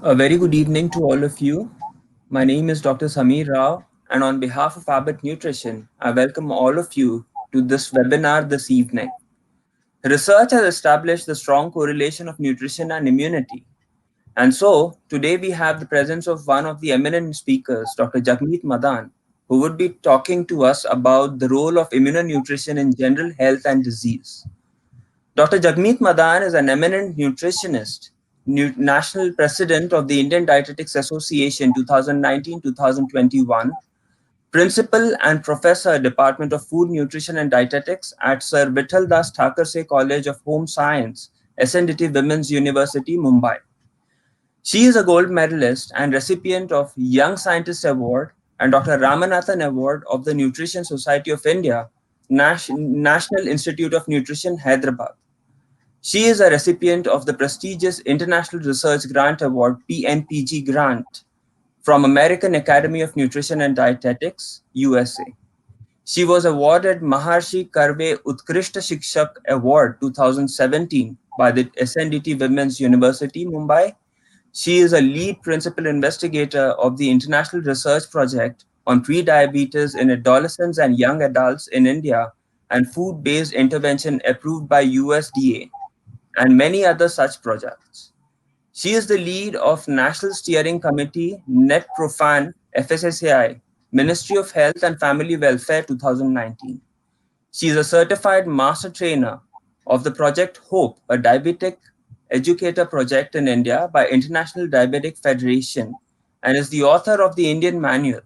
A very good evening to all of you. My name is Dr. Samir Rao, and on behalf of Abbott Nutrition, I welcome all of you to this webinar this evening. Research has established the strong correlation of nutrition and immunity. And so, today we have the presence of one of the eminent speakers, Dr. Jagmeet Madan, who would be talking to us about the role of immunonutrition in general health and disease. Dr. Jagmeet Madan is an eminent nutritionist, national president of the Indian Dietetics Association 2019-2021, principal and professor, Department of Food, Nutrition and Dietetics at Sir Vittal Das Thakurse College of Home Science, SNDT Women's University, Mumbai. She is a gold medalist and recipient of Young Scientist Award and Dr. Ramanathan Award of the Nutrition Society of India, National Institute of Nutrition, Hyderabad. She is a recipient of the prestigious International Research Grant Award (PNPG) grant from American Academy of Nutrition and Dietetics, USA. She was awarded Maharshi Karve Utkrishta Shikshak Award 2017 by the SNDT Women's University, Mumbai. She is a lead principal investigator of the International Research Project on Prediabetes in Adolescents and Young Adults in India and Food-Based Intervention approved by USDA and many other such projects. She is the lead of National Steering Committee, NetProfan, FSSAI, Ministry of Health and Family Welfare 2019. She is a certified master trainer of the Project Hope, a diabetic educator project in India by International Diabetic Federation, and is the author of the Indian Manual.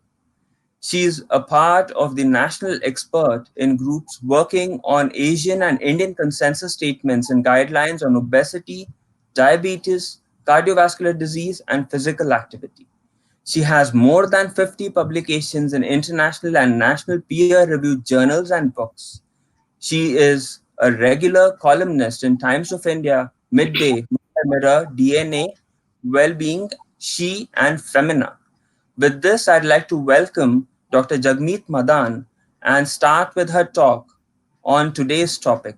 She is a part of the national expert in groups working on Asian and Indian consensus statements and guidelines on obesity, diabetes, cardiovascular disease, and physical activity. She has more than 50 publications in international and national peer-reviewed journals and books. She is a regular columnist in Times of India, Midday, Mirror, DNA, Wellbeing, She, and Femina. With this, I'd like to welcome Dr. Jagmeet Madan and start with her talk on today's topic.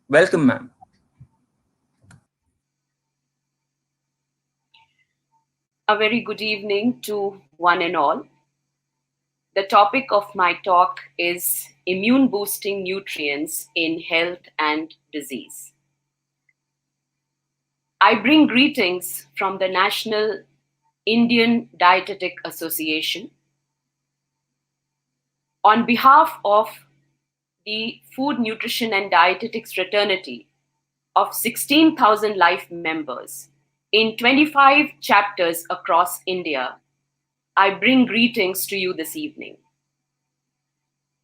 Welcome, ma'am. A very good evening to one and all. The topic of my talk is immune boosting nutrients in health and disease. I bring greetings from the National Indian Dietetic Association. On behalf of the Food, Nutrition and Dietetics fraternity of 16,000 life members in 25 chapters across India, I bring greetings to you this evening.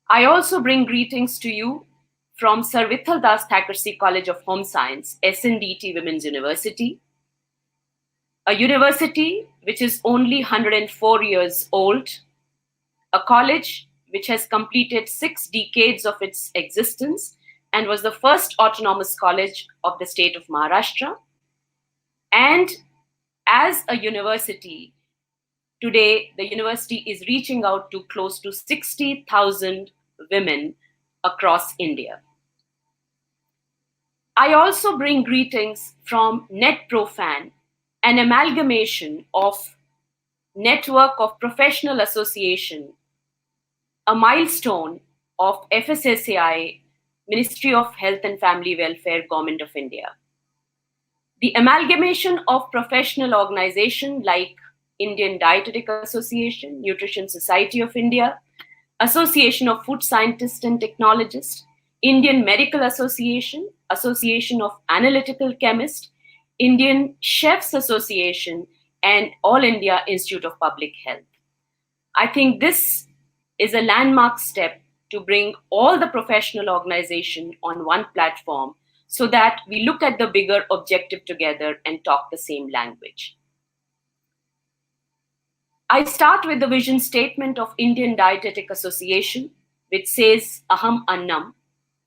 I also bring greetings to you from Sir Vittal Das Thakurse College of Home Science, SNDT Women's University, a university which is only 104 years old, a college which has completed 6 decades of its existence and was the first autonomous college of the state of Maharashtra. And as a university, today the university is reaching out to close to 60,000 women across India. I also bring greetings from NetProfan, an amalgamation of network of professional association, a milestone of FSSAI, Ministry of Health and Family Welfare, Government of India. The amalgamation of professional organizations like Indian Dietetic Association, Nutrition Society of India, Association of Food Scientists and Technologists, Indian Medical Association, Association of Analytical Chemists, Indian Chefs Association, and All India Institute of Public Health. I think this is a landmark step to bring all the professional organizations on one platform so that we look at the bigger objective together and talk the same language. I start with the vision statement of Indian Dietetic Association, which says Aham Annam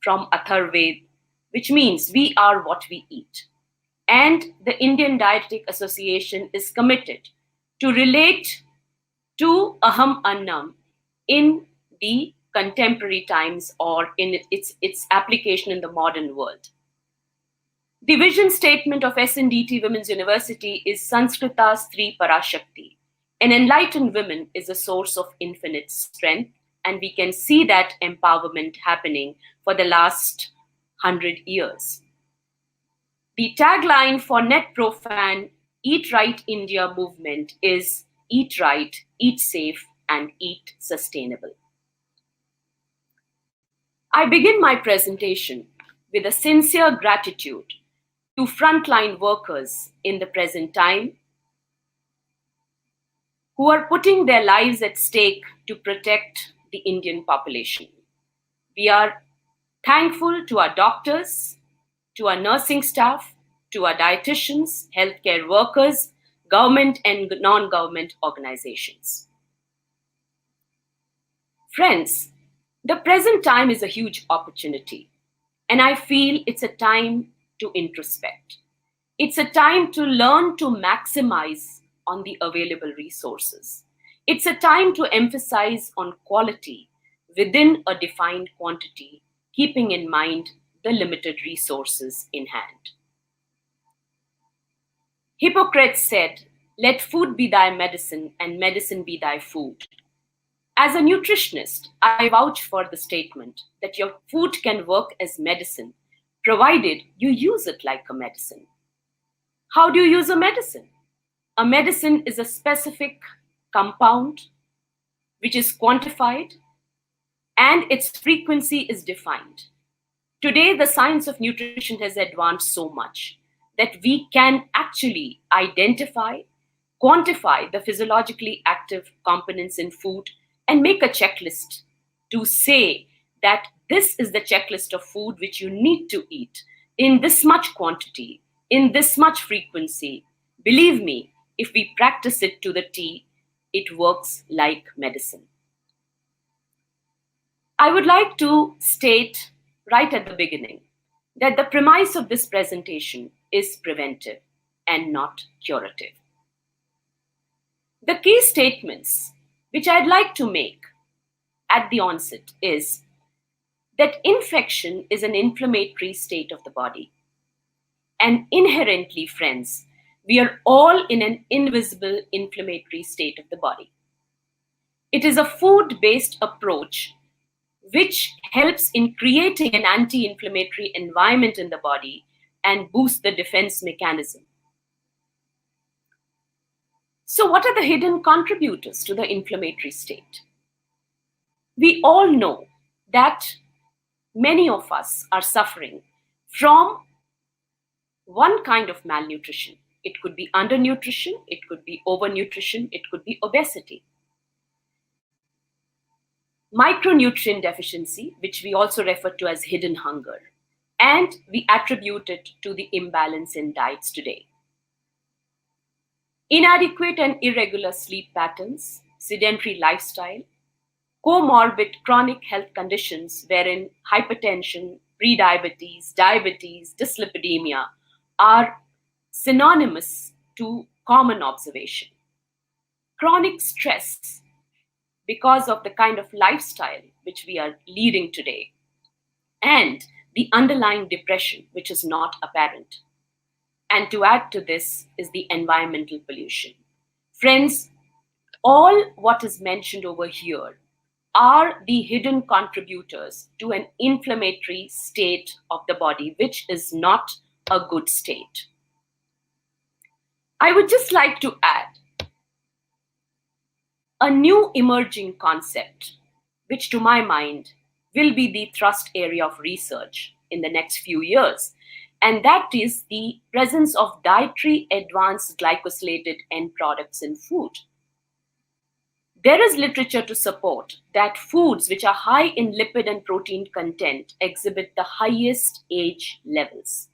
from Atharved, which means we are what we eat. And the Indian Dietetic Association is committed to relate to Aham Annam in the contemporary times or in its application in the modern world. The vision statement of SNDT Women's University is Sanskrita's Sri Parashakti. An enlightened woman is a source of infinite strength, and we can see that empowerment happening for the last 100 years. The tagline for Net Profan Eat Right India movement is Eat Right, Eat Safe, and Eat Sustainable. I begin my presentation with a sincere gratitude to frontline workers in the present time who are putting their lives at stake to protect the Indian population. We are thankful to our doctors, to our nursing staff, to our dietitians, healthcare workers, government and non-government organizations. Friends, the present time is a huge opportunity, and I feel it's a time to introspect. It's a time to learn to maximize on the available resources. It's a time to emphasize on quality within a defined quantity, keeping in mind the limited resources in hand. Hippocrates said, "Let food be thy medicine and medicine be thy food." As a nutritionist, I vouch for the statement that your food can work as medicine, provided you use it like a medicine. How do you use a medicine? A medicine is a specific compound which is quantified and its frequency is defined. Today, the science of nutrition has advanced so much that we can actually identify, quantify the physiologically active components in food and make a checklist to say that this is the checklist of food which you need to eat in this much quantity, in this much frequency. Believe me, if we practice it to the T, it works like medicine. I would like to state right at the beginning that the premise of this presentation is preventive and not curative. The key statements which I'd like to make at the onset is that infection is an inflammatory state of the body. And inherently, friends, we are all in an invisible inflammatory state of the body. It is a food-based approach which helps in creating an anti-inflammatory environment in the body and boosts the defense mechanism. So what are the hidden contributors to the inflammatory state? We all know that many of us are suffering from one kind of malnutrition. It could be undernutrition, it could be overnutrition, it could be obesity. Micronutrient deficiency, which we also refer to as hidden hunger, and we attribute it to the imbalance in diets today. Inadequate and irregular sleep patterns, sedentary lifestyle, comorbid chronic health conditions wherein hypertension, prediabetes, diabetes, dyslipidemia are synonymous to common observation. Chronic stress because of the kind of lifestyle which we are leading today, and the underlying depression which is not apparent. And to add to this is the environmental pollution. Friends, all what is mentioned over here are the hidden contributors to an inflammatory state of the body, which is not a good state. I would just like to add a new emerging concept, which to my mind will be the thrust area of research in the next few years, and that is the presence of dietary advanced glycosylated end products in food. There is literature to support that foods which are high in lipid and protein content exhibit the highest age levels.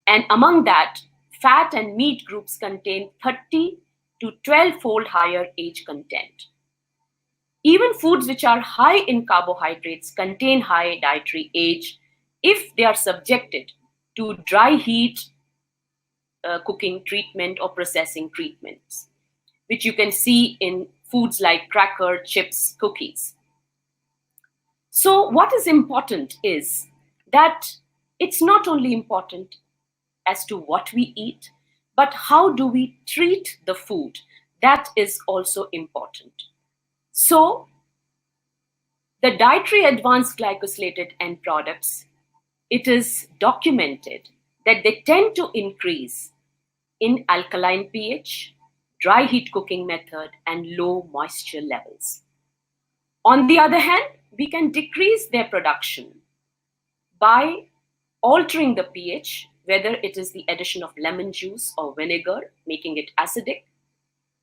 And among that, fat and meat groups contain 30 to 12-fold higher age content. Even foods which are high in carbohydrates contain high dietary age if they are subjected to dry heat cooking treatment or processing treatments, which you can see in foods like cracker, chips, cookies. So what is important is that it's not only important as to what we eat, but how do we treat the food? That is also important. So, the dietary advanced glycosylated end products, it is documented that they tend to increase in alkaline pH, dry heat cooking method, and low moisture levels. On the other hand, we can decrease their production by altering the pH, whether it is the addition of lemon juice or vinegar, making it acidic,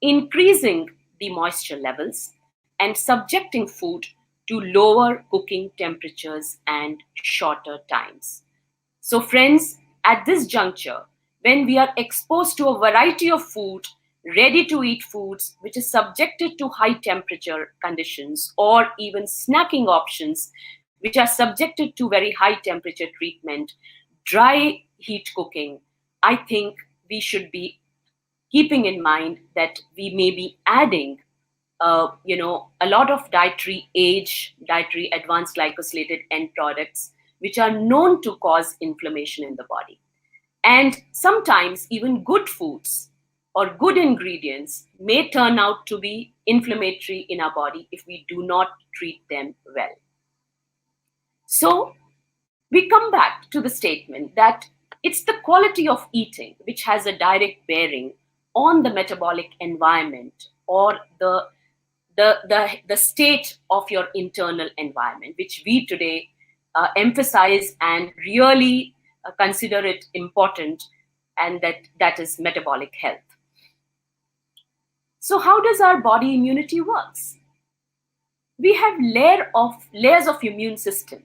increasing the moisture levels, and subjecting food to lower cooking temperatures and shorter times. So, friends, at this juncture, when we are exposed to a variety of food, ready to eat foods which is subjected to high temperature conditions, or even snacking options which are subjected to very high temperature treatment, dry heat cooking, I think we should be keeping in mind that we may be adding a lot of dietary advanced glycosylated end products which are known to cause inflammation in the body. And sometimes even good foods or good ingredients may turn out to be inflammatory in our body if we do not treat them well. So we come back to the statement that it's the quality of eating which has a direct bearing on the metabolic environment, or the state of your internal environment, which we today emphasize and really consider it important, and that is metabolic health. So how does our body immunity works? We have layers of immune system.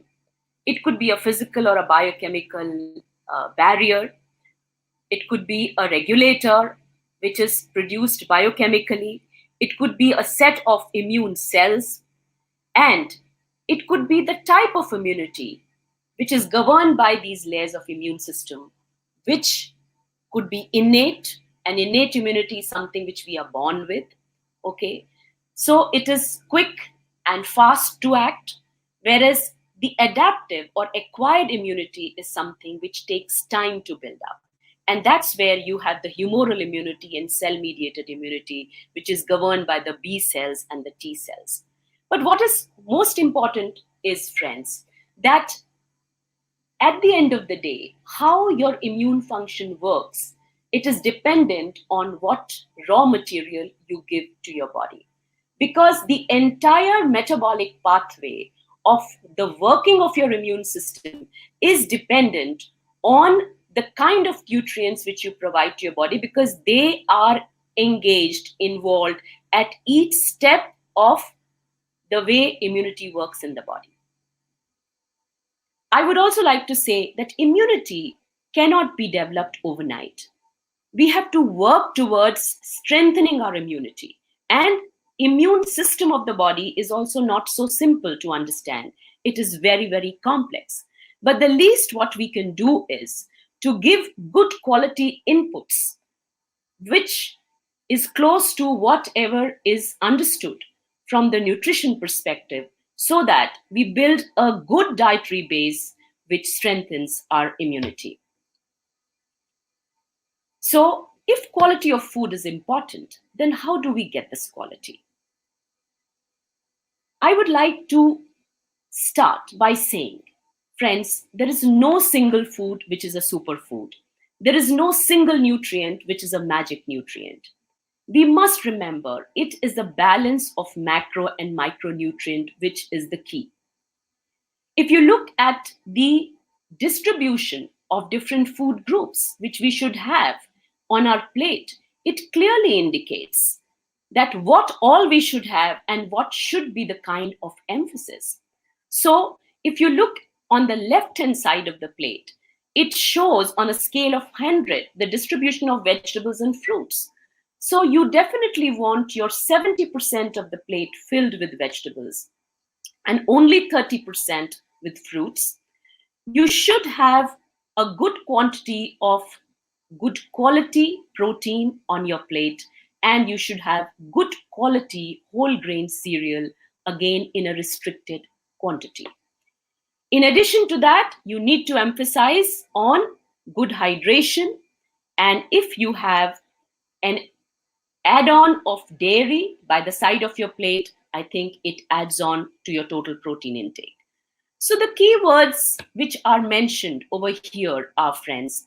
It could be a physical or a biochemical barrier. It could be a regulator, which is produced biochemically. It could be a set of immune cells. And it could be the type of immunity, which is governed by these layers of immune system, which could be innate. And innate immunity is something which we are born with. Okay. So it is quick and fast to act, whereas the adaptive or acquired immunity is something which takes time to build up. And that's where you have the humoral immunity and cell mediated immunity, which is governed by the B cells and the T cells. But what is most important is, friends, that at the end of the day, how your immune function works, it is dependent on what raw material you give to your body. Because the entire metabolic pathway of the working of your immune system is dependent on the kind of nutrients which you provide to your body, because they are engaged, involved at each step of the way immunity works in the body. I would also like to say that immunity cannot be developed overnight. We have to work towards strengthening our immunity. And immune system of the body is also not so simple to understand. It is very, very complex. But the least what we can do is to give good quality inputs, which is close to whatever is understood from the nutrition perspective, so that we build a good dietary base which strengthens our immunity. So, if quality of food is important, then how do we get this quality? I would like to start by saying, friends, there is no single food which is a superfood. There is no single nutrient which is a magic nutrient. We must remember it is the balance of macro and micronutrient which is the key. If you look at the distribution of different food groups which we should have on our plate, it clearly indicates that what all we should have and what should be the kind of emphasis. So if you look on the left hand side of the plate, it shows on a scale of 100 the distribution of vegetables and fruits. So you definitely want your 70% of the plate filled with vegetables and only 30% with fruits. You should have a good quantity of good quality protein on your plate, and you should have good quality whole grain cereal, again in a restricted quantity. In addition to that, you need to emphasize on good hydration. And if you have an add-on of dairy by the side of your plate, I think it adds on to your total protein intake. So the key words which are mentioned over here are, friends,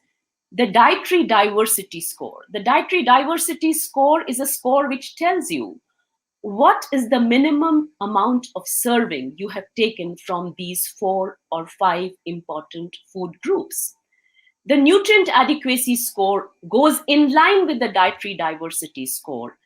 the dietary diversity score. The dietary diversity score is a score which tells you what is the minimum amount of serving you have taken from these 4 or 5 important food groups. The nutrient adequacy score goes in line with the dietary diversity score.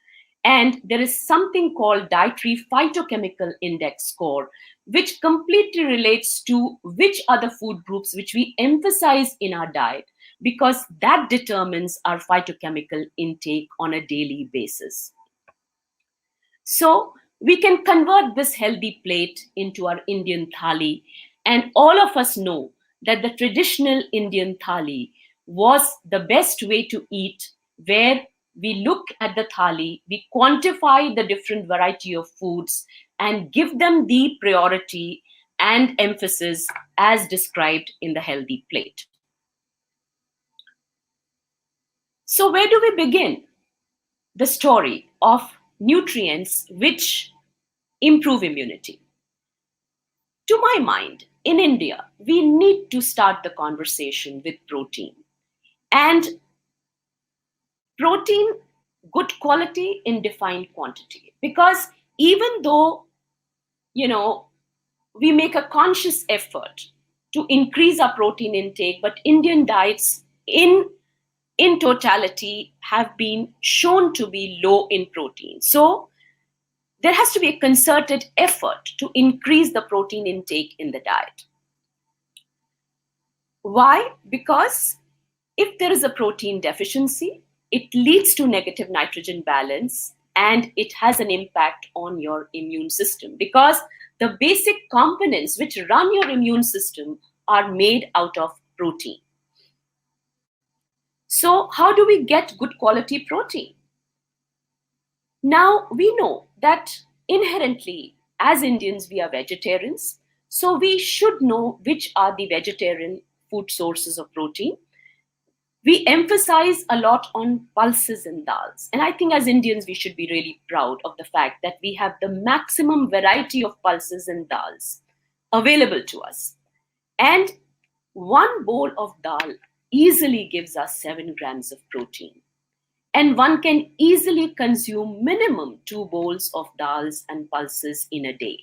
And there is something called dietary phytochemical index score, which completely relates to which are the food groups which we emphasize in our diet, because that determines our phytochemical intake on a daily basis. So we can convert this healthy plate into our Indian thali. And all of us know that the traditional Indian thali was the best way to eat, where we look at the thali, we quantify the different variety of foods and give them the priority and emphasis as described in the healthy plate. So where do we begin? The story of nutrients which improve immunity. To my mind, in India, we need to start the conversation with protein. And protein, good quality in defined quantity. Because even though, we make a conscious effort to increase our protein intake, but Indian diets in totality have been shown to be low in protein. So there has to be a concerted effort to increase the protein intake in the diet. Why? Because if there is a protein deficiency, it leads to negative nitrogen balance and it has an impact on your immune system, because the basic components which run your immune system are made out of protein. So, how do we get good quality protein? Now, we know that inherently, as Indians, we are vegetarians. So, we should know which are the vegetarian food sources of protein. We emphasize a lot on pulses and dals. And I think as Indians, we should be really proud of the fact that we have the maximum variety of pulses and dals available to us. And one bowl of dal easily gives us 7 grams of protein. And one can easily consume minimum 2 bowls of dals and pulses in a day.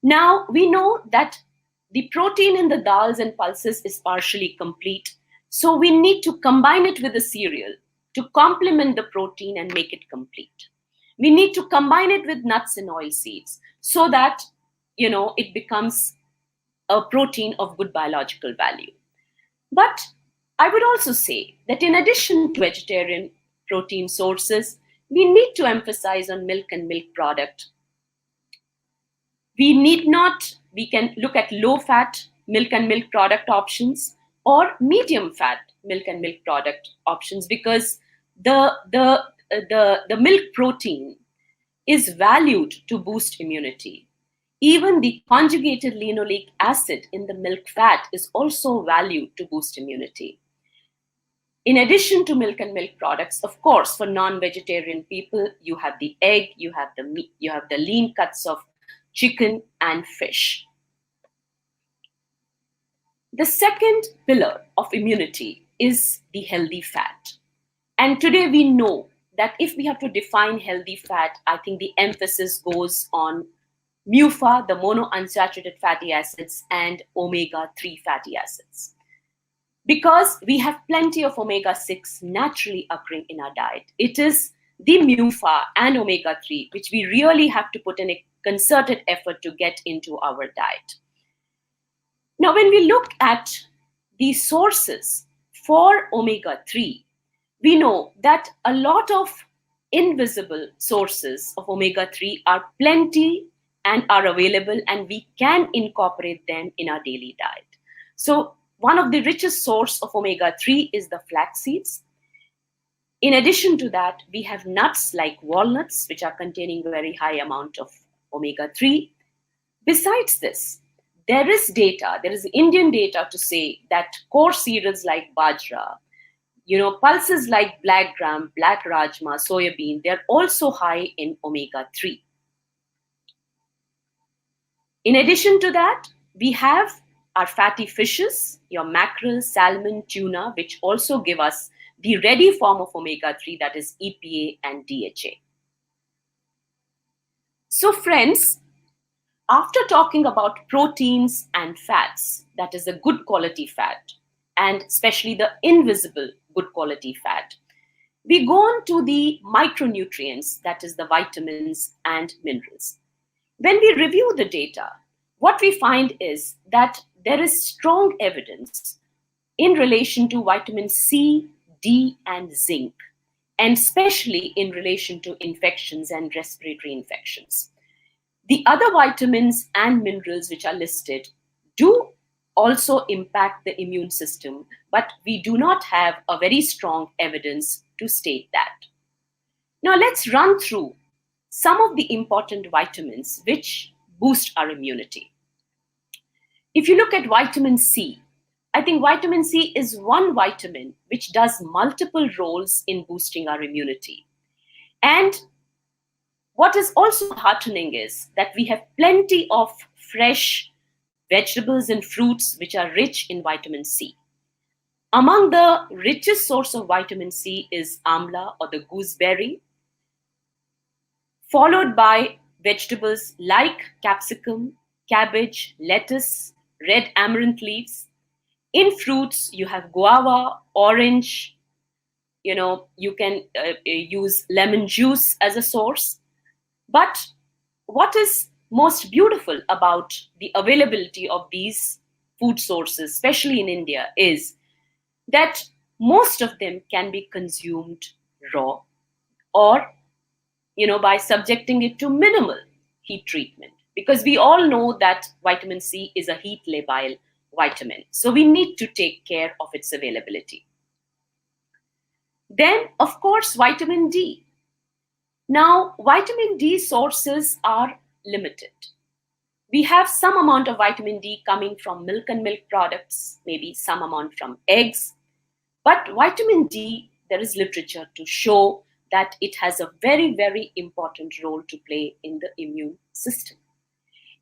Now, we know that the protein in the dals and pulses is partially complete. So we need to combine it with a cereal to complement the protein and make it complete. We need to combine it with nuts and oil seeds so that, it becomes a protein of good biological value. But I would also say that in addition to vegetarian protein sources, we need to emphasize on milk and milk product. We can look at low fat milk and milk product options or medium fat milk and milk product options, because the milk protein is valued to boost immunity. Even the conjugated linoleic acid in the milk fat is also valued to boost immunity. In addition to milk and milk products, of course, for non-vegetarian people, you have the egg, you have the meat, you have the lean cuts of chicken and fish. The second pillar of immunity is the healthy fat. And today we know that if we have to define healthy fat, I think the emphasis goes on MUFA, the monounsaturated fatty acids, and omega-3 fatty acids. Because we have plenty of omega-6 naturally occurring in our diet. It is the MUFA and omega-3 which we really have to put in a concerted effort to get into our diet. Now, when we look at the sources for omega-3, we know that a lot of invisible sources of omega-3 are plenty and are available, and we can incorporate them in our daily diet. So one of the richest source of omega-3 is the flax seeds. In addition to that, we have nuts like walnuts, which are containing very high amount of omega-3. Besides this, there is data, there is Indian data to say that core cereals like bajra, pulses like black gram, black rajma, soybean, they're also high in omega-3. In addition to that, we have our fatty fishes, your mackerel, salmon, tuna, which also give us the ready form of omega-3, that is EPA and DHA. So friends, after talking about proteins and fats, that is a good quality fat, and especially the invisible good quality fat, we go on to the micronutrients, that is the vitamins and minerals. When we review the data, what we find is that there is strong evidence in relation to vitamin C, D, and zinc, and especially in relation to infections and respiratory infections. The other vitamins and minerals which are listed do also impact the immune system, but we do not have a very strong evidence to state that. Now let's run through some of the important vitamins which boost our immunity. If you look at vitamin C, I think vitamin C is one vitamin which does multiple roles in boosting our immunity. And what is also heartening is that we have plenty of fresh vegetables and fruits which are rich in vitamin C. Among the richest source of vitamin C is amla or the gooseberry, followed by vegetables like capsicum, cabbage, lettuce, red amaranth leaves. In fruits, you have guava, orange, you can use lemon juice as a source. But what is most beautiful about the availability of these food sources, especially in India, is that most of them can be consumed raw or by subjecting it to minimal heat treatment, because we all know that vitamin C is a heat labile vitamin, so we need to take care of its availability. Then of course vitamin D. Now vitamin D sources are limited. We have some amount of vitamin D coming from milk and milk products, maybe some amount from eggs, but vitamin D, there is literature to show that it has a very, very important role to play in the immune system.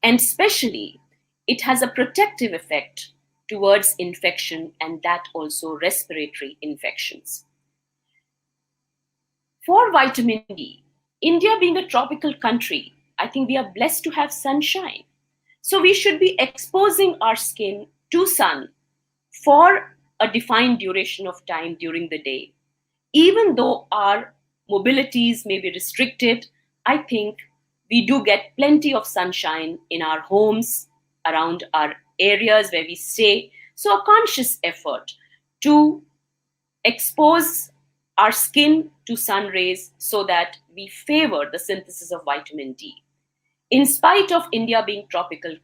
And especially, it has a protective effect towards infection, and that also respiratory infections. For vitamin D, India being a tropical country, I think we are blessed to have sunshine. So we should be exposing our skin to sun for a defined duration of time during the day. Even though our mobilities may be restricted, I think we do get plenty of sunshine in our homes, around our areas where we stay. So a conscious effort to expose our skin to sun rays so that we favor the synthesis of vitamin D. In spite of India being tropical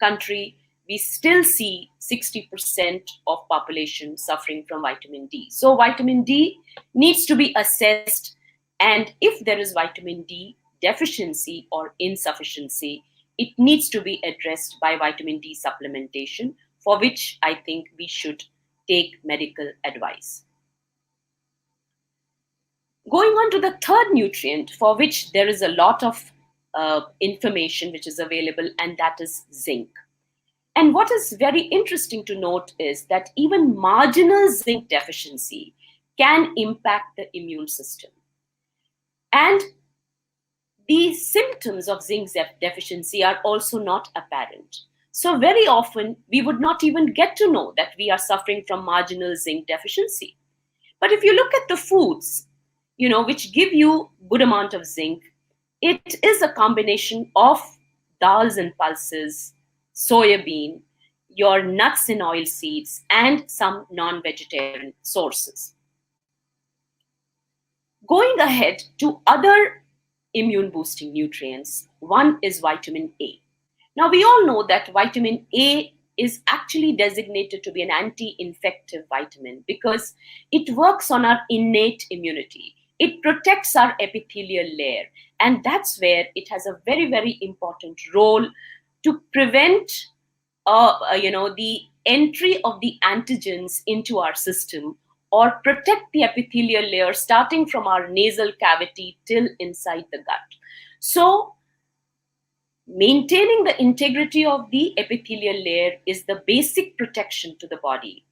country, we still see 60% of population suffering from vitamin D. So vitamin D needs to be assessed, and if there is vitamin D deficiency or insufficiency, it needs to be addressed by vitamin D supplementation, for which I think we should take medical advice. Going on to the third nutrient for which there is a lot of information which is available, and that is zinc. And what is very interesting to note is that even marginal zinc deficiency can impact the immune system. And the symptoms of zinc deficiency are also not apparent. So very often we would not even get to know that we are suffering from marginal zinc deficiency. But if you look at the foods, which give you good amount of zinc, it is a combination of dals and pulses, soybean, your nuts and oil seeds, and some non-vegetarian sources. Going ahead to other immune boosting nutrients, one is vitamin A. Now we all know that vitamin A is actually designated to be an anti-infective vitamin because it works on our innate immunity. It protects our epithelial layer, and that's where it has a very, very important role to prevent the entry of the antigens into our system, or protect the epithelial layer starting from our nasal cavity till inside the gut. So maintaining the integrity of the epithelial layer is the basic protection to the body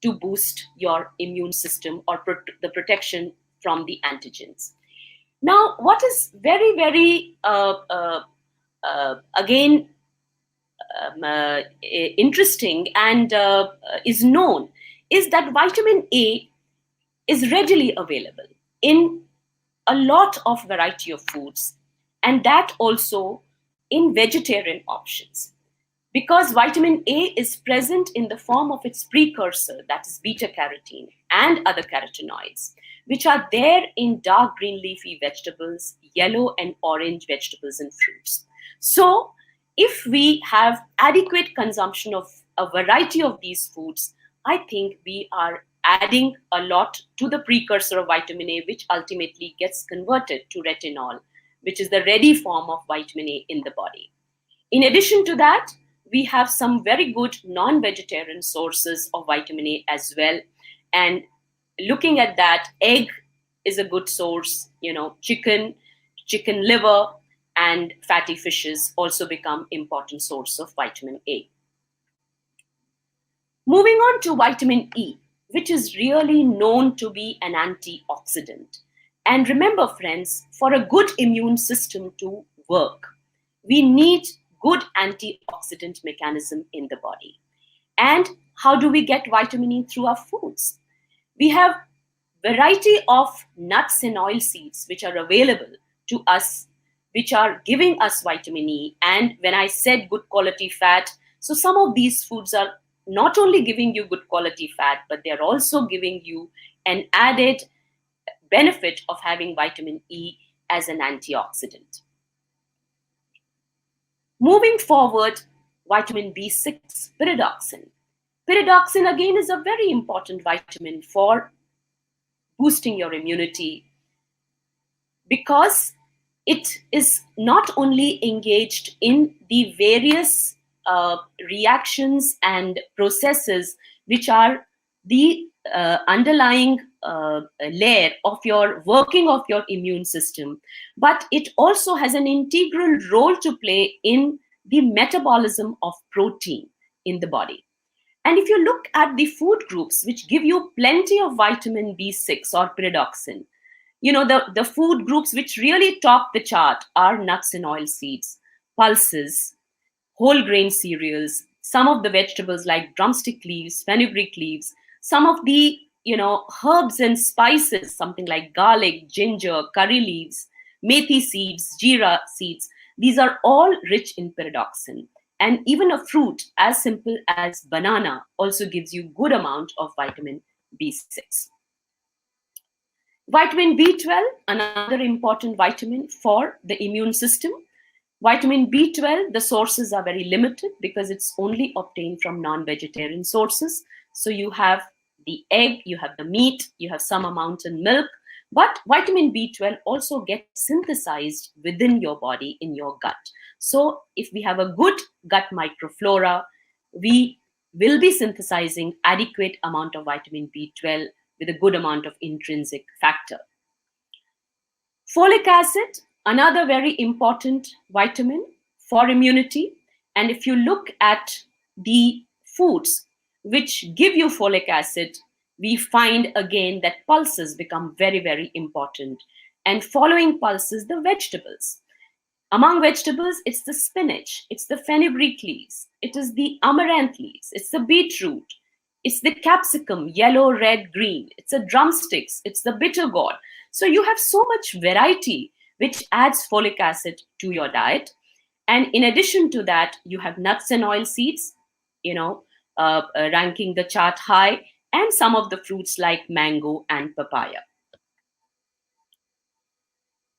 to boost your immune system, or the protection from the antigens. Now, what is very, very, again, interesting and is known, is that vitamin A is readily available in a lot of variety of foods, and that also in vegetarian options, because vitamin A is present in the form of its precursor, that is beta carotene and other carotenoids, which are there in dark green leafy vegetables, yellow and orange vegetables and fruits. So if we have adequate consumption of a variety of these foods, I think we are adding a lot to the precursor of vitamin A, which ultimately gets converted to retinol, which is the ready form of vitamin A in the body. In addition to that, we have some very good non-vegetarian sources of vitamin A as well. And looking at that, egg is a good source, chicken liver, and fatty fishes also become important source of vitamin A. Moving on to vitamin E, which is really known to be an antioxidant. And remember, friends, for a good immune system to work, we need good antioxidant mechanism in the body. And how do we get vitamin E through our foods? We have variety of nuts and oil seeds which are available to us, which are giving us vitamin E. And when I said good quality fat, so some of these foods are not only giving you good quality fat, but they're also giving you an added benefit of having vitamin E as an antioxidant. Moving forward, vitamin B6, pyridoxine. Pyridoxine again is a very important vitamin for boosting your immunity, because it is not only engaged in the various reactions and processes which are the underlying layer of your working of your immune system, but it also has an integral role to play in the metabolism of protein in the body. And if you look at the food groups which give you plenty of vitamin B6 or pyridoxine, the food groups which really top the chart are nuts and oil seeds, pulses, whole grain cereals, some of the vegetables like drumstick leaves, fenugreek leaves, some of the herbs and spices, something like garlic, ginger, curry leaves, methi seeds, jeera seeds. These are all rich in pyridoxine. And even a fruit as simple as banana also gives you good amount of vitamin B6. Vitamin B12, another important vitamin for the immune system. Vitamin B12, the sources are very limited because it's only obtained from non-vegetarian sources. So you have the egg, you have the meat, you have some amount in milk, but vitamin B12 also gets synthesized within your body in your gut. So if we have a good gut microflora, we will be synthesizing adequate amount of vitamin B12 with a good amount of intrinsic factor. Folic acid, another very important vitamin for immunity. And if you look at the foods which give you folic acid, we find again that pulses become very, very important. And following pulses, the vegetables. Among vegetables, it's the spinach, it's the fenugreek leaves, it is the amaranth leaves, it's the beetroot, it's the capsicum, yellow, red, green, it's the drumsticks, it's the bitter gourd. So you have so much variety which adds folic acid to your diet. And in addition to that, you have nuts and oil seeds, ranking the chart high, and some of the fruits like mango and papaya.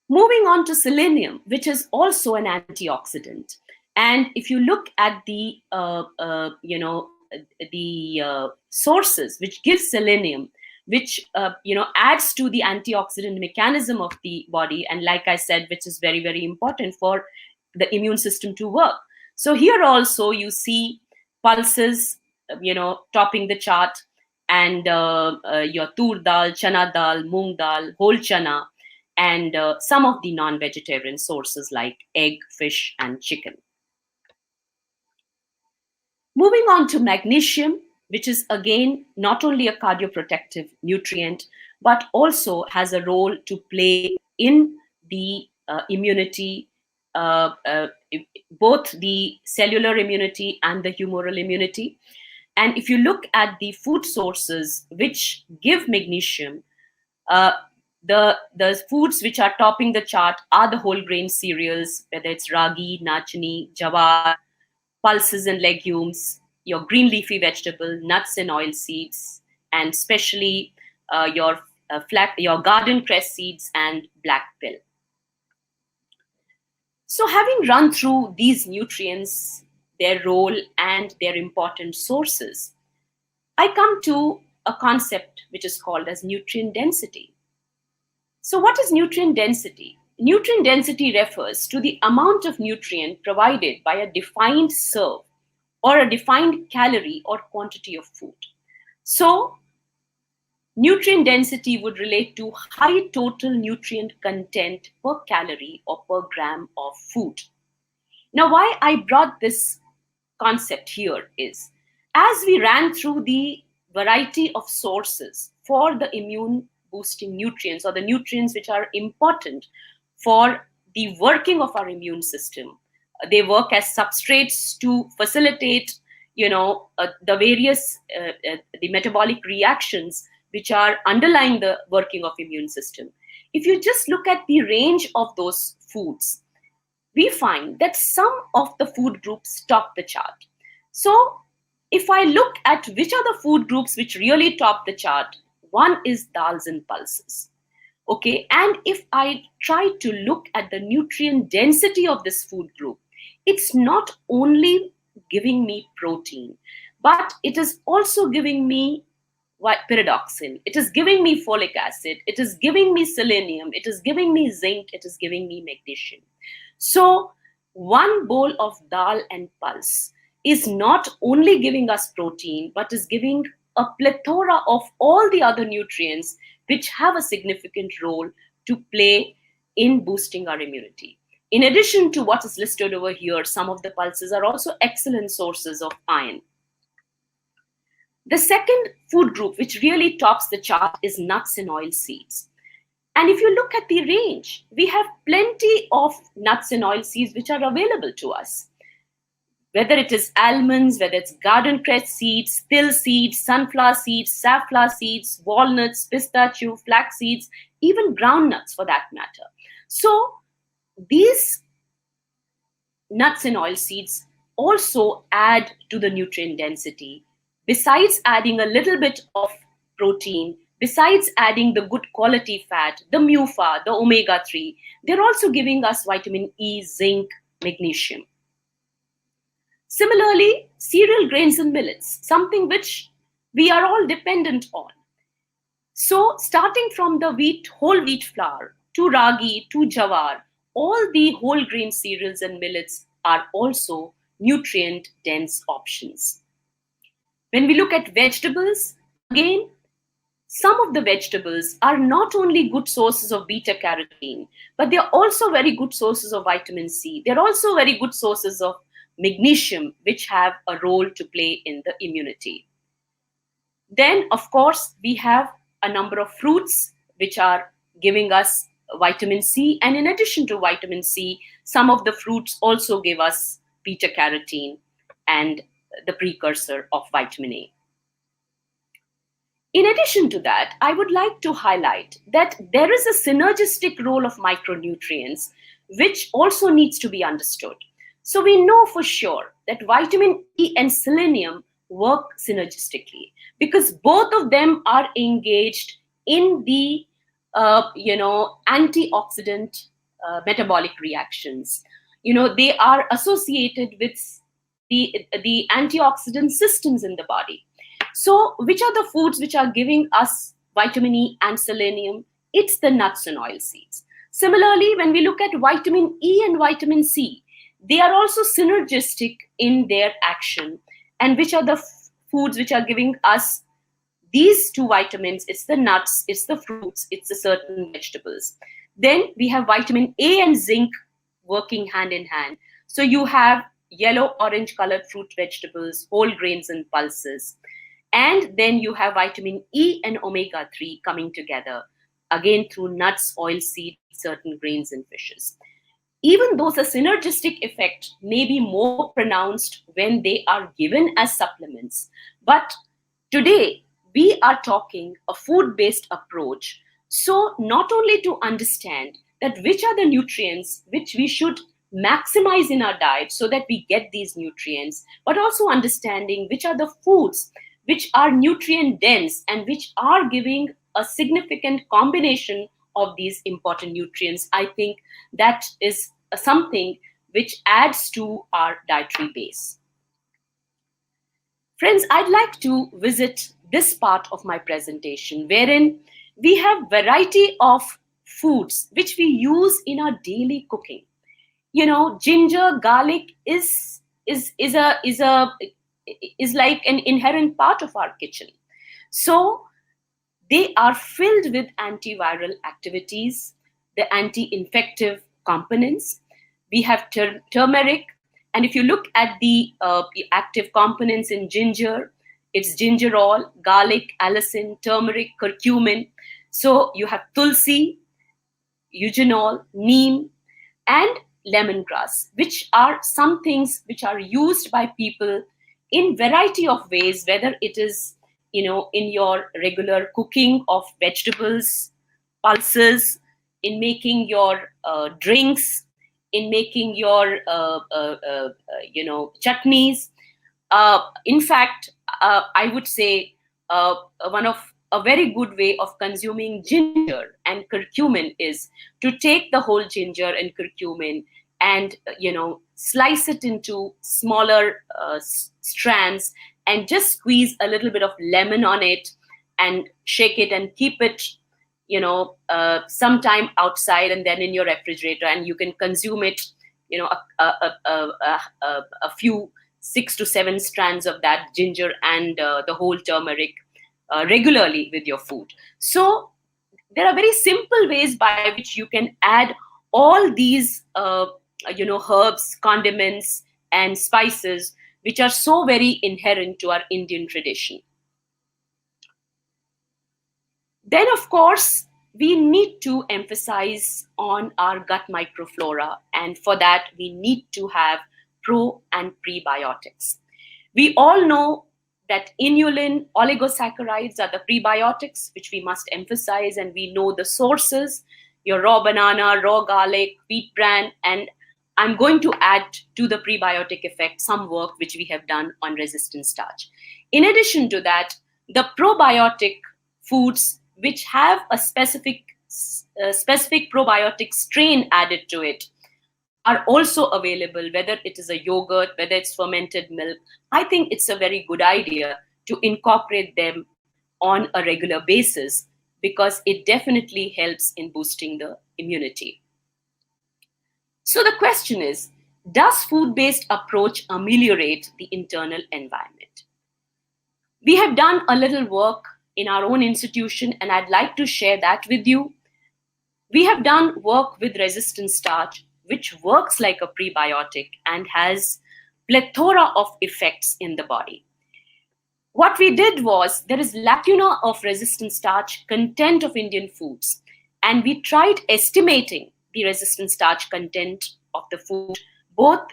Moving on to selenium, which is also an antioxidant. And if you look at the sources which give selenium, which adds to the antioxidant mechanism of the body, and like I said, which is very, very important for the immune system to work. So here also you see pulses, topping the chart, and your tur dal, chana dal, moong dal, whole chana, and some of the non-vegetarian sources like egg, fish, and chicken. Moving on to magnesium, which is again not only a cardioprotective nutrient, but also has a role to play in the immunity, uh, uh, both the cellular immunity and the humoral immunity. And if you look at the food sources which give magnesium, uh, the foods which are topping the chart are the whole grain cereals, whether it's ragi, nachni, jawar, pulses and legumes, your green leafy vegetable, nuts and oil seeds, and especially your garden cress seeds and black pill. So, having run through these nutrients, their role, and their important sources, I come to a concept which is called as nutrient density. So, what is nutrient density? Nutrient density refers to the amount of nutrient provided by a defined serve or a defined calorie or quantity of food. So, nutrient density would relate to high total nutrient content per calorie or per gram of food. Now, why I brought this concept here is, as we ran through the variety of sources for the immune boosting nutrients, or the nutrients which are important for the working of our immune system, they work as substrates to facilitate the various the metabolic reactions which are underlying the working of immune system. If you just look at the range of those foods, we find that some of the food groups top the chart. So, if I look at which are the food groups which really top the chart, one is dals and pulses. Okay, and if I try to look at the nutrient density of this food group, it's not only giving me protein, but it is also giving me pyridoxine, it is giving me folic acid, it is giving me selenium, it is giving me zinc, it is giving me magnesium. So, one bowl of dal and pulse is not only giving us protein, but is giving a plethora of all the other nutrients which have a significant role to play in boosting our immunity. In addition to what is listed over here, some of the pulses are also excellent sources of iron. The second food group which really tops the chart is nuts and oil seeds. And if you look at the range, we have plenty of nuts and oil seeds which are available to us. Whether it is almonds, whether it's garden cress seeds, till seeds, sunflower seeds, safflower seeds, walnuts, pistachio, flax seeds, even groundnuts for that matter. So these nuts and oil seeds also add to the nutrient density. Besides adding a little bit of protein, besides adding the good quality fat, the MUFA, the omega-3, they're also giving us vitamin E, zinc, magnesium. Similarly, cereal grains and millets, something which we are all dependent on. So, starting from the whole wheat flour, to ragi, to jawar, all the whole grain cereals and millets are also nutrient dense options. When we look at vegetables, again, some of the vegetables are not only good sources of beta carotene, but they are also very good sources of vitamin C. They're also very good sources of magnesium, which have a role to play in the immunity. Then, of course, we have a number of fruits which are giving us vitamin C. And in addition to vitamin C, some of the fruits also give us beta carotene and the precursor of vitamin A. In addition to that, I would like to highlight that there is a synergistic role of micronutrients which also needs to be understood. So we know for sure that vitamin E and selenium work synergistically because both of them are engaged in the antioxidant metabolic reactions. They are associated with the antioxidant systems in the body. So, which are the foods which are giving us vitamin E and selenium? It's the nuts and oil seeds. Similarly, when we look at vitamin E and vitamin C, they are also synergistic in their action. and which are the foods which are giving us these two vitamins. It's the nuts, it's the fruits, it's the certain vegetables. Then we have vitamin A and zinc working hand in hand. So you have yellow orange colored fruit vegetables, whole grains and pulses. And then you have vitamin E and omega-3 coming together, again through nuts, oil seeds, certain grains and fishes. Even though the synergistic effect may be more pronounced when they are given as supplements, but today we are talking a food-based approach. So not only to understand that which are the nutrients which we should maximize in our diet so that we get these nutrients, but also understanding which are the foods which are nutrient dense and which are giving a significant combination of these important nutrients. I think that is something which adds to our dietary base. Friends, I'd like to visit this part of my presentation wherein we have variety of foods which we use in our daily cooking. You know, ginger, garlic is like an inherent part of our kitchen. So they are filled with antiviral activities, the anti-infective components. We have turmeric, and if you look at the active components in ginger, it's gingerol, garlic, allicin, turmeric, curcumin. So you have tulsi, eugenol, neem, and lemongrass, which are some things which are used by people in variety of ways, whether it is, you know, in your regular cooking of vegetables, pulses, in making your drinks, in making your chutneys. In fact, I would say one of a very good way of consuming ginger and curcumin is to take the whole ginger and curcumin and slice it into smaller strands and just squeeze a little bit of lemon on it and shake it and keep it sometime outside and then in your refrigerator, and you can consume it, a few 6 to 7 strands of that ginger and the whole turmeric regularly with your food. So there are very simple ways by which you can add all these herbs, condiments and spices which are so very inherent to our Indian tradition. Then, of course, we need to emphasize on our gut microflora, and for that we need to have pro and prebiotics. We all know that inulin, oligosaccharides are the prebiotics which we must emphasize, and we know the sources: your raw banana, raw garlic, wheat bran, and I'm going to add to the prebiotic effect some work which we have done on resistant starch. In addition to that, the probiotic foods which have a specific probiotic strain added to it are also available, whether it is a yogurt, whether it's fermented milk. I think it's a very good idea to incorporate them on a regular basis because it definitely helps in boosting the immunity. So the question is, does food-based approach ameliorate the internal environment? We have done a little work in our own institution, and I'd like to share that with you. We have done work with resistant starch, which works like a prebiotic and has plethora of effects in the body. What we did was, there is lacuna of resistant starch content of Indian foods, and we tried estimating the resistant starch content of the food, both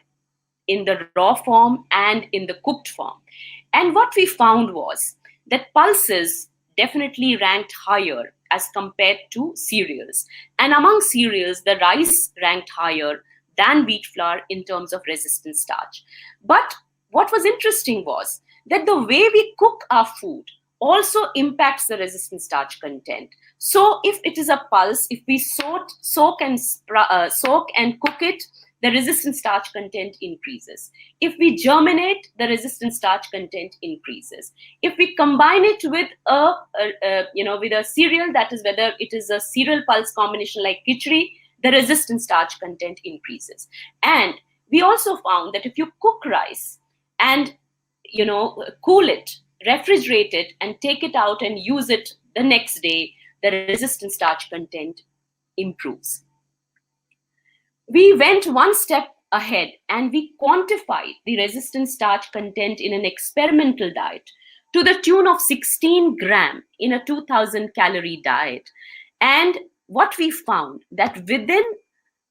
in the raw form and in the cooked form. And what we found was that pulses definitely ranked higher as compared to cereals. And among cereals, the rice ranked higher than wheat flour in terms of resistant starch. But what was interesting was that the way we cook our food also impacts the resistant starch content. So if it is a pulse, if we soak and cook it, the resistant starch content increases. If we germinate, the resistant starch content increases. If we combine it with a cereal, that is whether it is a cereal pulse combination like khichdi, the resistant starch content increases. And we also found that if you cook rice and cool it, refrigerate it, and take it out and use it the next day, the resistant starch content improves. We went one step ahead and we quantified the resistant starch content in an experimental diet to the tune of 16 gram in a 2000 calorie diet. And what we found that within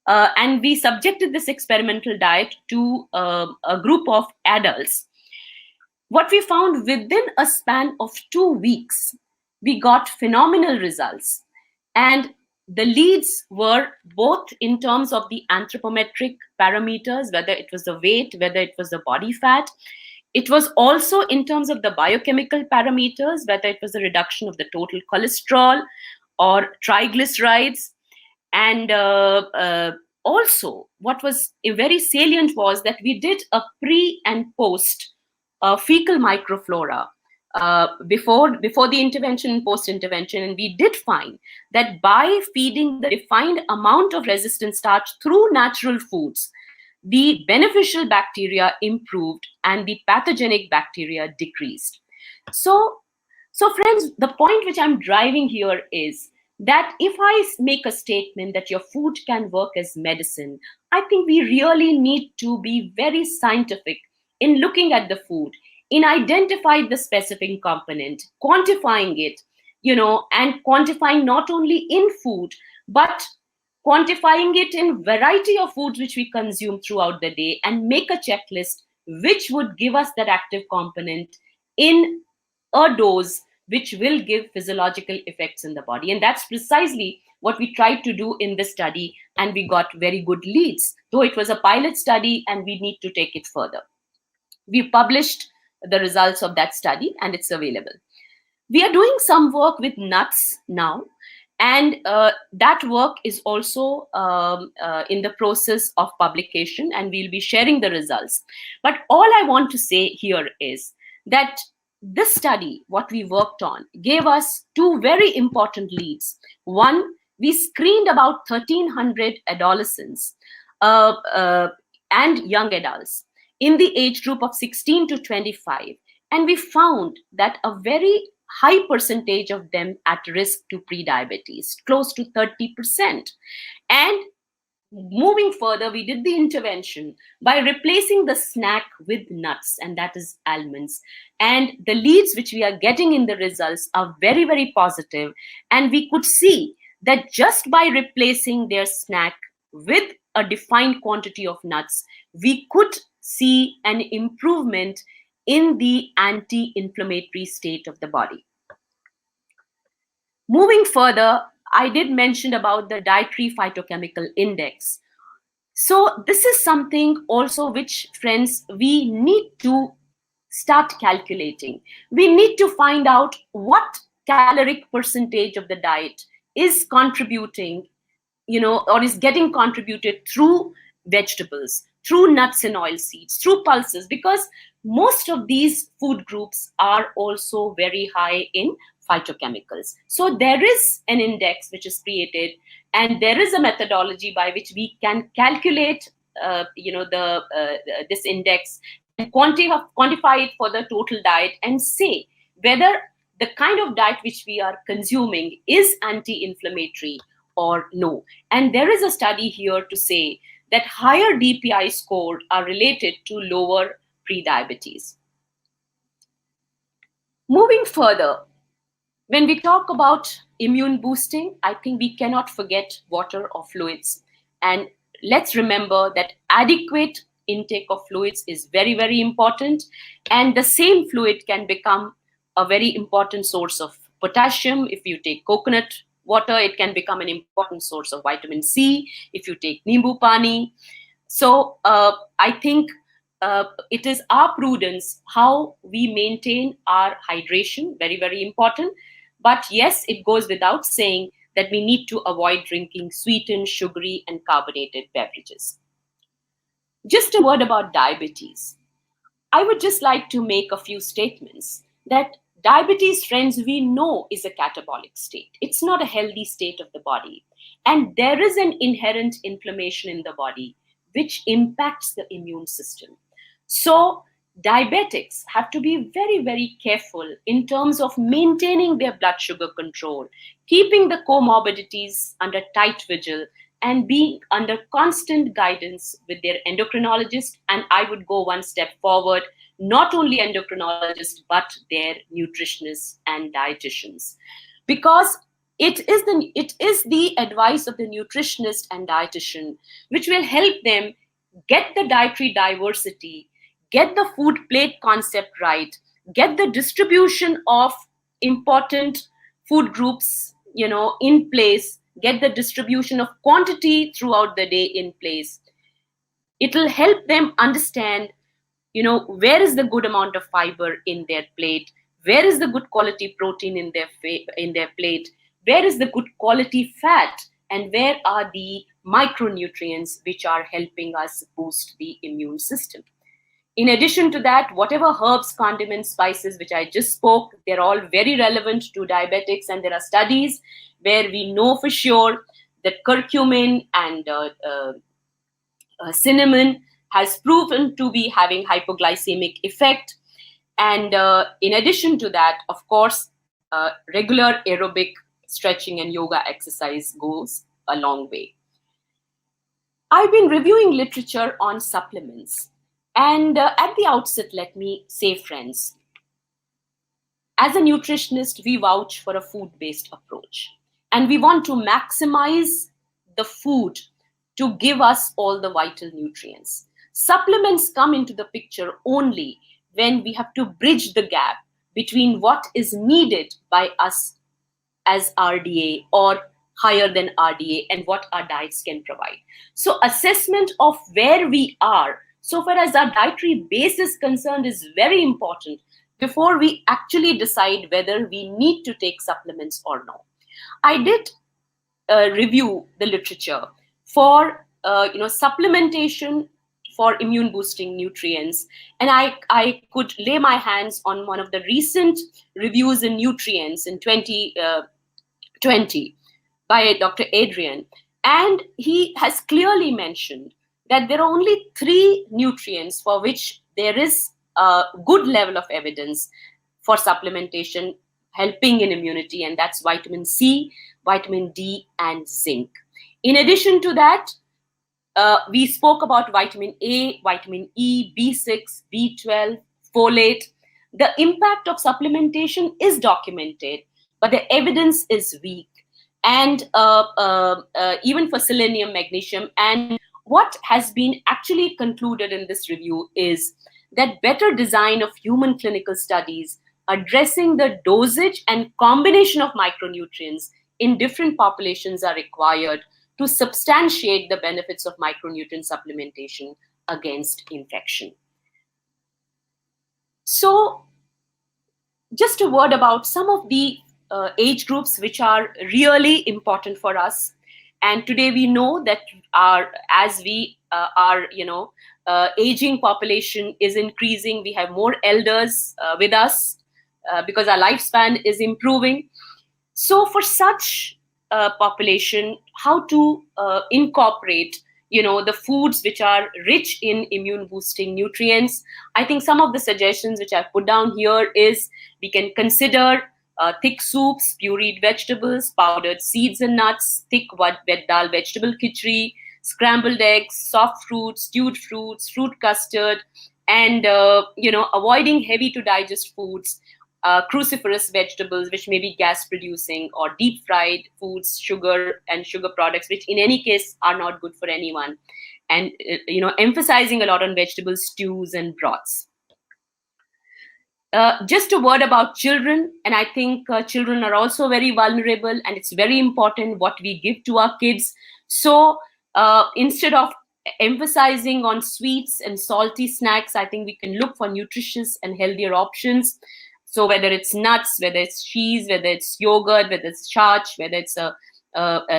and we subjected this experimental diet to a group of adults. What we found within a span of 2 weeks, we got phenomenal results. And the leads were both in terms of the anthropometric parameters, whether it was the weight, whether it was the body fat. It was also in terms of the biochemical parameters, whether it was a reduction of the total cholesterol or triglycerides. And also, what was very salient was that we did a pre and post fecal microflora before the intervention and post intervention, and we did find that by feeding the defined amount of resistant starch through natural foods, the beneficial bacteria improved and the pathogenic bacteria decreased. So friends, the point which I'm driving here is that if I make a statement that your food can work as medicine, I think we really need to be very scientific in looking at the food, in identifying the specific component, quantifying it, and quantifying not only in food, but quantifying it in variety of foods which we consume throughout the day, and make a checklist which would give us that active component in a dose which will give physiological effects in the body. And that's precisely what we tried to do in this study, and we got very good leads, though it was a pilot study and we need to take it further. We published the results of that study and it's available. We are doing some work with nuts now, and that work is also in the process of publication, and we'll be sharing the results. But all I want to say here is that this study, what we worked on, gave us two very important leads. One, we screened about 1,300 adolescents and young adults in the age group of 16 to 25, and we found that a very high percentage of them at risk to prediabetes, close to 30%. And moving further, we did the intervention by replacing the snack with nuts, and that is almonds. And the leads which we are getting in the results are very, very positive. And we could see that just by replacing their snack with a defined quantity of nuts, we could see an improvement in the anti-inflammatory state of the body. Moving further, I did mention about the dietary phytochemical index. So this is something also which, friends, we need to start calculating. We need to find out what caloric percentage of the diet is contributing, or is getting contributed through vegetables, through nuts and oil seeds, through pulses, because most of these food groups are also very high in phytochemicals. So there is an index which is created, and there is a methodology by which we can calculate this index and quantify it for the total diet, and say whether the kind of diet which we are consuming is anti-inflammatory or no. And there is a study here to say that higher DPI score are related to lower prediabetes. Moving further, when we talk about immune boosting, I think we cannot forget water or fluids. And let's remember that adequate intake of fluids is very, very important. And the same fluid can become a very important source of potassium. If you take coconut water, it can become an important source of vitamin C. If you take nimbu pani. So I think it is our prudence how we maintain our hydration, very, very important. But yes, it goes without saying that we need to avoid drinking sweetened, sugary, and carbonated beverages. Just a word about diabetes. I would just like to make a few statements that diabetes, friends, we know is a catabolic state. It's not a healthy state of the body. And there is an inherent inflammation in the body which impacts the immune system. So Diabetics have to be very, very careful in terms of maintaining their blood sugar control, keeping the comorbidities under tight vigil, and being under constant guidance with their endocrinologist. And I would go one step forward, not only endocrinologists, but their nutritionists and dietitians. Because it is the advice of the nutritionist and dietitian which will help them get the dietary diversity, get the food plate concept right, get the distribution of important food groups, in place, get the distribution of quantity throughout the day in place. It will help them understand, where is the good amount of fiber in their plate, where is the good quality protein in their plate, where is the good quality fat, and where are the micronutrients which are helping us boost the immune system. In addition to that, whatever herbs, condiments, spices which I just spoke, they're all very relevant to diabetics, and there are studies where we know for sure that curcumin and cinnamon has proven to be having hypoglycemic effect. And in addition to that, of course, regular aerobic stretching and yoga exercise goes a long way. I've been reviewing literature on supplements. And at the outset, let me say, friends, as a nutritionist, we vouch for a food-based approach. And we want to maximize the food to give us all the vital nutrients. Supplements come into the picture only when we have to bridge the gap between what is needed by us as RDA or higher than RDA and what our diets can provide. So assessment of where we are, so far as our dietary base is concerned, is very important before we actually decide whether we need to take supplements or not. I did review the literature for supplementation for immune boosting nutrients, and I could lay my hands on one of the recent reviews in Nutrients in 2020 by Dr. Adrian, and he has clearly mentioned that there are only 3 nutrients for which there is a good level of evidence for supplementation helping in immunity, and that's vitamin C, vitamin D, and zinc. In addition to that, we spoke about vitamin A, vitamin E, B6, B12, folate. The impact of supplementation is documented, but the evidence is weak. And even for selenium, magnesium, and what has been actually concluded in this review is that better design of human clinical studies addressing the dosage and combination of micronutrients in different populations are required to substantiate the benefits of micronutrient supplementation against infection. So, just a word about some of the age groups which are really important for us. And today we know that as we are aging population is increasing, we have more elders with us because our lifespan is improving. So for such population, how to incorporate the foods which are rich in immune boosting nutrients. I think some of the suggestions which I've put down here is we can consider thick soups, pureed vegetables, powdered seeds and nuts, thick wet dal vegetable khichdi, scrambled eggs, soft fruits, stewed fruits, fruit custard, and avoiding heavy to digest foods, cruciferous vegetables which may be gas producing, or deep fried foods, sugar and sugar products, which in any case are not good for anyone, and emphasizing a lot on vegetable stews and broths. Just a word about children, and I think children are also very vulnerable, and it's very important what we give to our kids. So instead of emphasizing on sweets and salty snacks, I think we can look for nutritious and healthier options. So whether it's nuts, whether it's cheese, whether it's yogurt, whether it's starch, whether it's a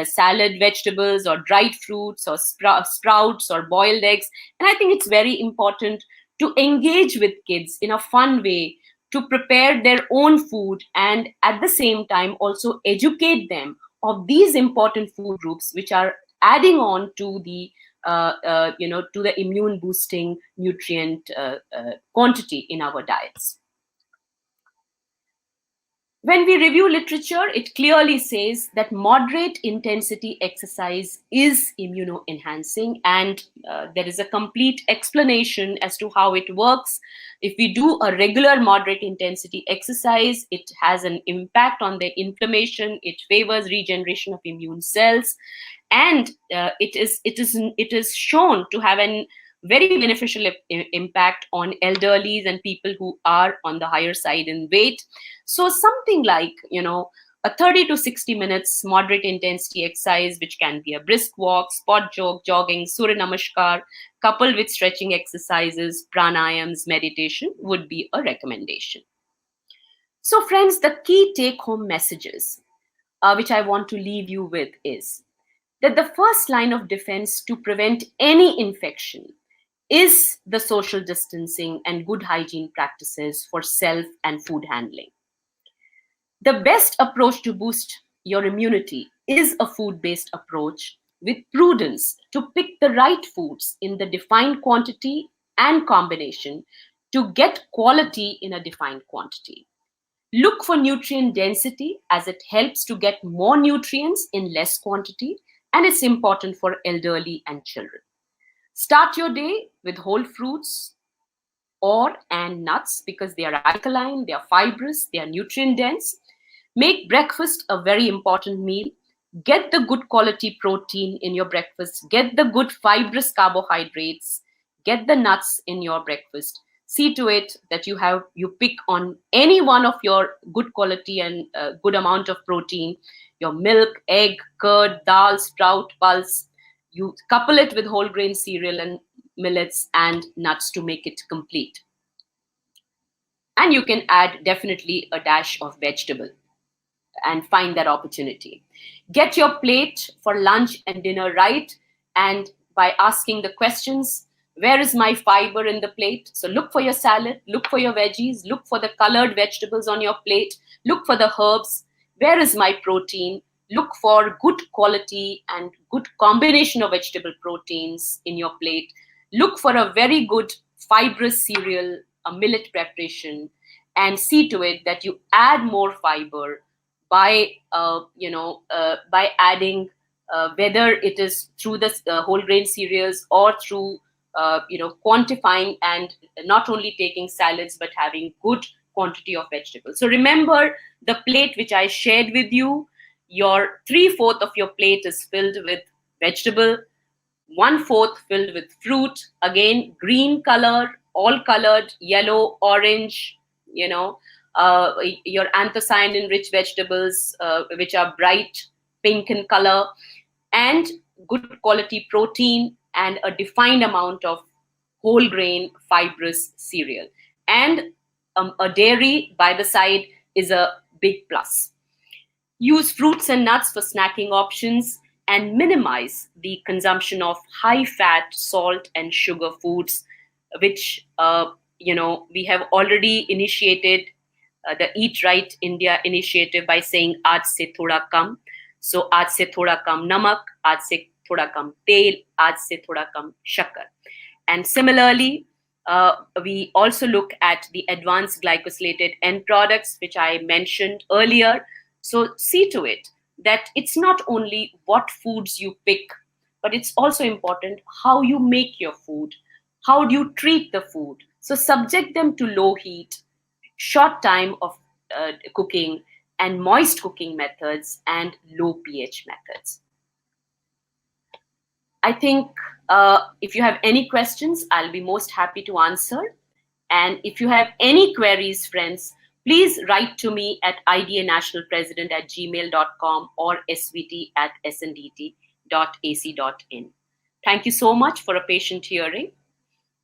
salad, vegetables, or dried fruits, or sprouts, or boiled eggs. And I think it's very important to engage with kids in a fun way, to prepare their own food, and at the same time also educate them of these important food groups which are adding on to the to the immune boosting nutrient quantity in our diets. When we review literature, it clearly says that moderate intensity exercise is immuno-enhancing, and there is a complete explanation as to how it works. If we do a regular moderate intensity exercise, it has an impact on the inflammation, it favors regeneration of immune cells, and it is shown to have an very beneficial impact on elderlies and people who are on the higher side in weight. So something like, a 30 to 60 minutes moderate intensity exercise, which can be a brisk walk, spot jog, jogging, Surya Namaskar, coupled with stretching exercises, pranayams, meditation, would be a recommendation. So friends, the key take-home messages which I want to leave you with is that the first line of defense to prevent any infection is the social distancing and good hygiene practices for self and food handling. The best approach to boost your immunity is a food-based approach with prudence to pick the right foods in the defined quantity and combination to get quality in a defined quantity. Look for nutrient density as it helps to get more nutrients in less quantity, and it's important for elderly and children. Start your day with whole fruits and nuts because they are alkaline, they are fibrous, they are nutrient dense. Make breakfast a very important meal. Get the good quality protein in your breakfast. Get the good fibrous carbohydrates. Get the nuts in your breakfast. See to it that you pick on any one of your good quality and good amount of protein. Your milk, egg, curd, dal, sprout, pulse. You couple it with whole grain cereal and millets and nuts to make it complete. And you can add definitely a dash of vegetable and find that opportunity. Get your plate for lunch and dinner right, and by asking the questions, where is my fiber in the plate? So look for your salad, look for your veggies, look for the colored vegetables on your plate, look for the herbs. Where is my protein? Look for good quality and good combination of vegetable proteins in your plate. Look for a very good fibrous cereal, a millet preparation, and see to it that you add more fiber by adding whether it is through the whole grain cereals or through quantifying and not only taking salads but having good quantity of vegetables. So remember the plate which I shared with you. Your 3/4 of your plate is filled with vegetable, 1/4 filled with fruit, again green color, all colored, yellow, orange, your anthocyanin rich vegetables which are bright pink in color, and good quality protein and a defined amount of whole grain fibrous cereal, and a dairy by the side is a big plus. Use fruits and nuts for snacking options and minimize the consumption of high fat, salt and sugar foods, which we have already initiated the Eat Right India initiative by saying aaj se thoda kam. So aaj se thoda kam namak, aaj se thoda kam tel, aaj se thoda kam shakar. And similarly, we also look at the advanced glycosylated end products, which I mentioned earlier. So see to it that it's not only what foods you pick, but it's also important how you make your food. How do you treat the food? So subject them to low heat, short time of cooking, and moist cooking methods and low pH methods. I think if you have any questions, I'll be most happy to answer. And if you have any queries, friends, please write to me at idanationalpresident@gmail.com or svt@sndt.ac.in. Thank you so much for a patient hearing.